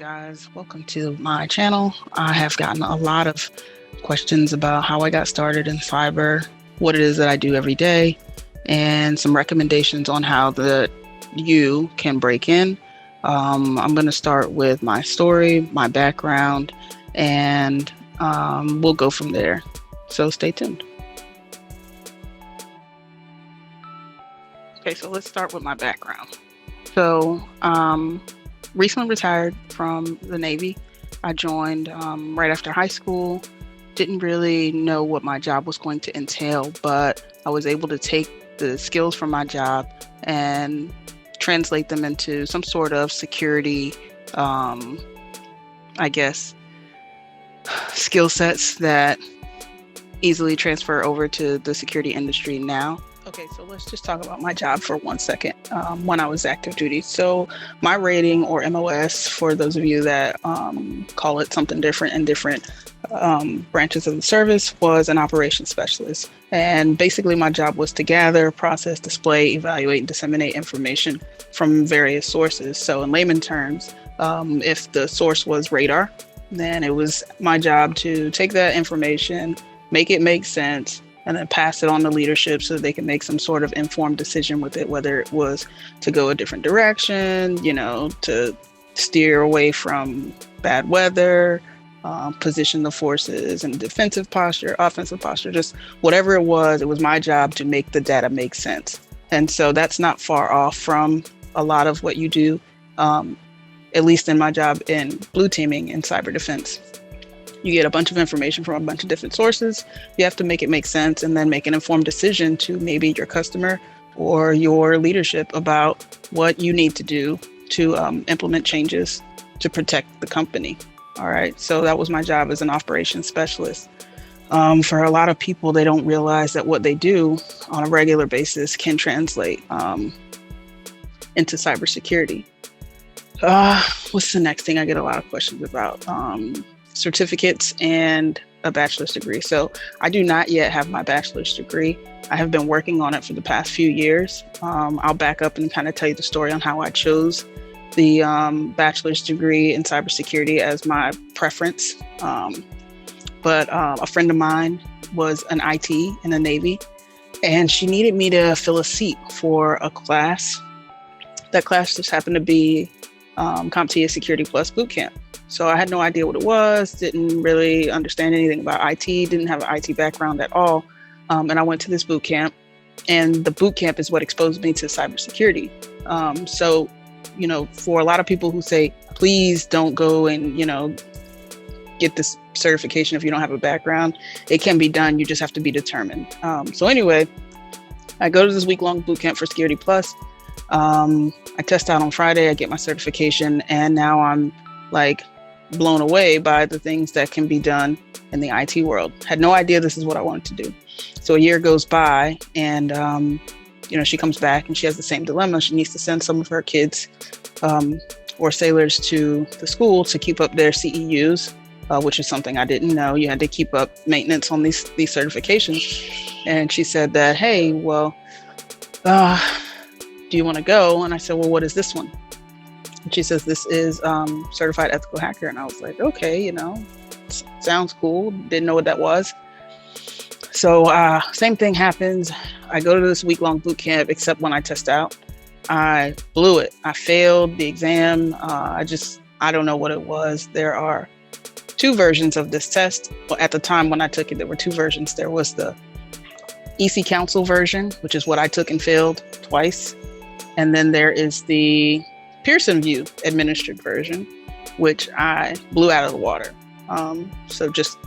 guys? Welcome to my channel. I have gotten a lot of questions about how I got started in cyber, what it is that I do every day, and some recommendations on how you can break in. I'm going to start with my story, my background, and we'll go from there. So stay tuned. Okay, so let's start with my background. So, recently retired from the Navy. I joined right after high school. Didn't really know what my job was going to entail, but I was able to take the skills from my job and translate them into some sort of security, I guess, skill sets that easily transfer over to the security industry now. Okay, so let's just talk about my job for 1 second when I was active duty. So my rating, or MOS, for those of you that call it something different in different branches of the service, was an operations specialist. And basically my job was to gather, process, display, evaluate, and disseminate information from various sources. So in layman terms, if the source was radar, then it was my job to take that information, make it make sense, and then pass it on to leadership so they can make some sort of informed decision with it, whether it was to go a different direction, to steer away from bad weather, position the forces in defensive posture, offensive posture, just whatever it was my job to make the data make sense. And so that's not far off from a lot of what you do, at least in my job in blue teaming in cyber defense. You get a bunch of information from a bunch of different sources. You have to make it make sense and then make an informed decision to maybe your customer or your leadership about what you need to do to implement changes to protect the company. All right. So that was my job as an operations specialist. For a lot of people, they don't realize that what they do on a regular basis can translate into cybersecurity. What's the next thing I get a lot of questions about? Certificates and a bachelor's degree. So I do not yet have my bachelor's degree. I have been working on it for the past few years. I'll back up and kind of tell you the story on how I chose the bachelor's degree in cybersecurity as my preference. But a friend of mine was an IT in the Navy, and she needed me to fill a seat for a class. That class just happened to be CompTIA Security Plus Bootcamp. So I had no idea what it was, didn't really understand anything about IT, didn't have an IT background at all. And I went to this boot camp, and the boot camp is what exposed me to cybersecurity. So, for a lot of people who say, please don't go and, get this certification if you don't have a background, it can be done. You just have to be determined. So anyway, I go to this week-long boot camp for Security Plus. I test out on Friday, I get my certification, and now I'm blown away by the things that can be done in the IT world. Had no idea this is what I wanted to do. So a year goes by, and she comes back and she has the same dilemma. She needs to send some of her kids or sailors to the school to keep up their CEUs, which is something I didn't know. You had to keep up maintenance on these certifications. And she said that, hey, well, do you want to go? And I said, well, what is this one? And she says, this is Certified Ethical Hacker. And I was like, okay, sounds cool. Didn't know what that was. So same thing happens. I go to this week-long boot camp, except when I test out, I blew it. I failed the exam. I don't know what it was. There are two versions of this test. Well, at the time when I took it, there were two versions. There was the EC Council version, which is what I took and failed twice. And then there is the Pearson VUE administered version, which I blew out of the water. So just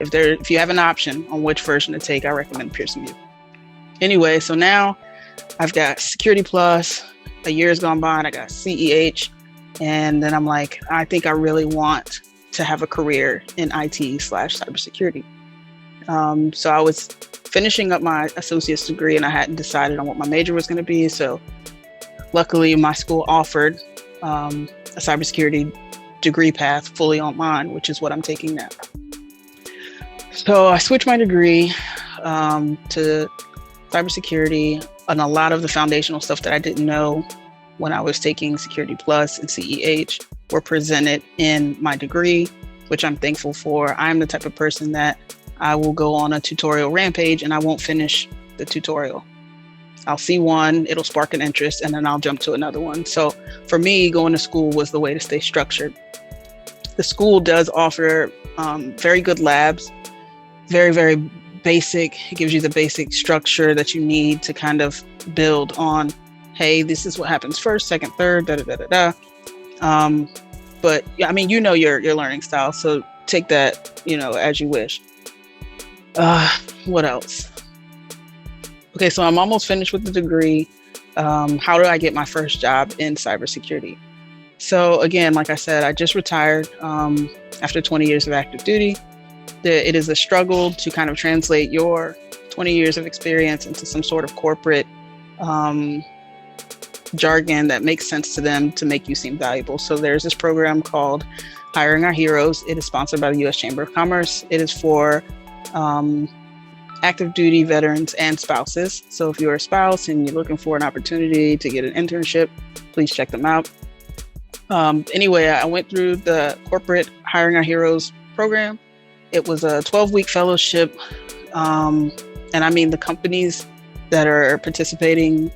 if you have an option on which version to take, I recommend Pearson VUE. Anyway, so now I've got Security Plus. A year has gone by and I got CEH. And then I'm like, I think I really want to have a career in IT/cybersecurity. So I was finishing up my associate's degree and I hadn't decided on what my major was going to be. So luckily, my school offered a cybersecurity degree path fully online, which is what I'm taking now. So I switched my degree to cybersecurity, and a lot of the foundational stuff that I didn't know when I was taking Security Plus and CEH were presented in my degree, which I'm thankful for. I'm the type of person that I will go on a tutorial rampage and I won't finish the tutorial. I'll see one, it'll spark an interest, and then I'll jump to another one. So for me, going to school was the way to stay structured. The school does offer very good labs, very, very basic. It gives you the basic structure that you need to kind of build on, hey, this is what happens first, second, third, but I mean, you know your learning style, so take that, as you wish. What else? Okay, so I'm almost finished with the degree. How do I get my first job in cybersecurity? So again, like I said, I just retired after 20 years of active duty. It is a struggle to kind of translate your 20 years of experience into some sort of corporate jargon that makes sense to them to make you seem valuable. So there's this program called Hiring Our Heroes. It is sponsored by the U.S. Chamber of Commerce. It is for active duty veterans and spouses. So if you're a spouse and you're looking for an opportunity to get an internship, please check them out. Anyway, I went through the corporate Hiring Our Heroes program. It was a 12-week fellowship. And I mean, the companies that are participating,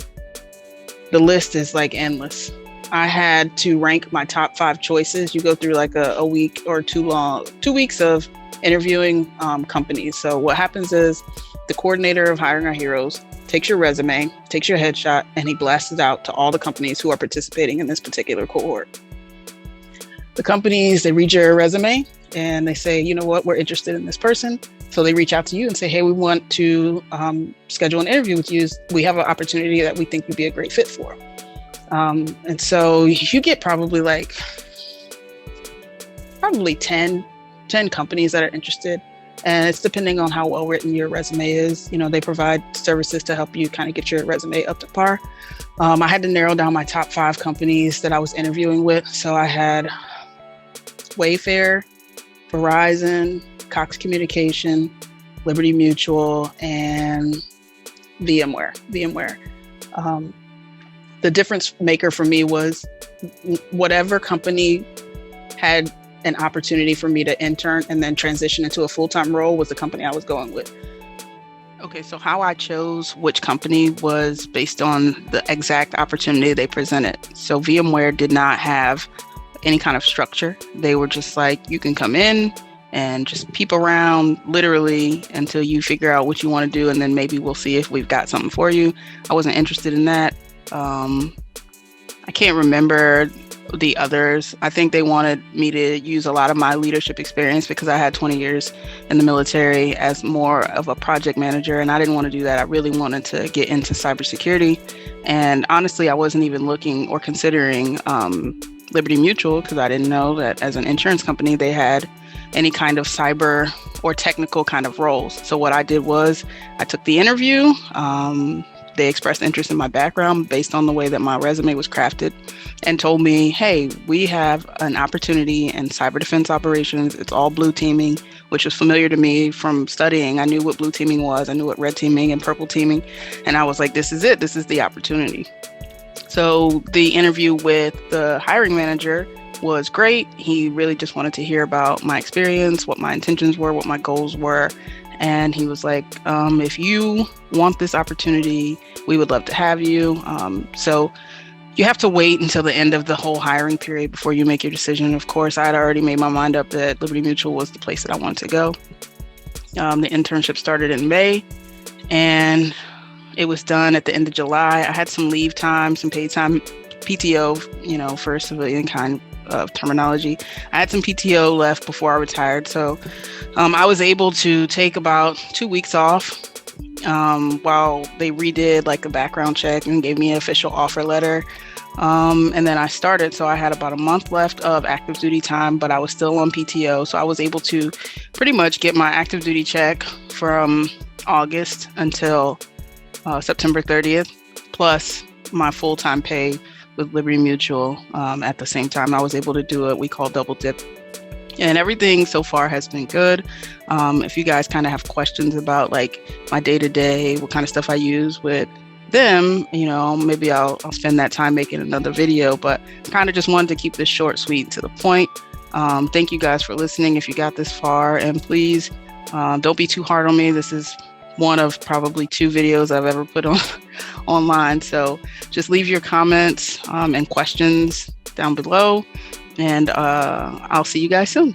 the list is like endless. I had to rank my top 5 choices. You go through like a week or 2 weeks of interviewing companies. So what happens is the coordinator of Hiring Our Heroes takes your resume, takes your headshot, and he blasts it out to all the companies who are participating in this particular cohort. The companies, they read your resume and they say, you know what, we're interested in this person. So they reach out to you and say, hey, we want to schedule an interview with you. We have an opportunity that we think you'd be a great fit for. And so you get probably 10 companies that are interested. And it's depending on how well written your resume is. They provide services to help you kind of get your resume up to par. I had to narrow down my top 5 companies that I was interviewing with. So I had Wayfair, Verizon, Cox Communication, Liberty Mutual, and VMware. The difference maker for me was whatever company had an opportunity for me to intern and then transition into a full-time role was the company I was going with. Okay, so how I chose which company was based on the exact opportunity they presented. So VMware did not have any kind of structure. They were just like, you can come in and just peep around literally until you figure out what you want to do, and then maybe we'll see if we've got something for you. I wasn't interested in that. I can't remember the others. I think they wanted me to use a lot of my leadership experience because I had 20 years in the military as more of a project manager, and I didn't want to do that. I really wanted to get into cybersecurity. And honestly, I wasn't even looking or considering Liberty Mutual because I didn't know that as an insurance company, they had any kind of cyber or technical kind of roles. So what I did was I took the interview. They expressed interest in my background based on the way that my resume was crafted and told me, hey, we have an opportunity in cyber defense operations. It's all blue teaming, which was familiar to me from studying. I knew what blue teaming was. I knew what red teaming and purple teaming. And I was like, this is it. This is the opportunity. So the interview with the hiring manager was great. He really just wanted to hear about my experience, what my intentions were, what my goals were. And he was like, if you want this opportunity, we would love to have you. So you have to wait until the end of the whole hiring period before you make your decision. Of course, I had already made my mind up that Liberty Mutual was the place that I wanted to go. The internship started in May and it was done at the end of July. I had some leave time, some paid time, PTO, for civilian kind of terminology. I had some PTO left before I retired. So I was able to take about 2 weeks off while they redid like a background check and gave me an official offer letter. And then I started. So I had about a month left of active duty time, but I was still on PTO. So I was able to pretty much get my active duty check from August until September 30th, plus my full-time pay with Liberty Mutual. At the same time, I was able to do what we call double dip. And everything so far has been good. If you guys kind of have questions about like my day-to-day, what kind of stuff I use with them, maybe I'll spend that time making another video, but kind of just wanted to keep this short, sweet, to the point. Thank you guys for listening if you got this far, and please don't be too hard on me. This is one of probably 2 videos I've ever put on online. So just leave your comments and questions down below, and I'll see you guys soon.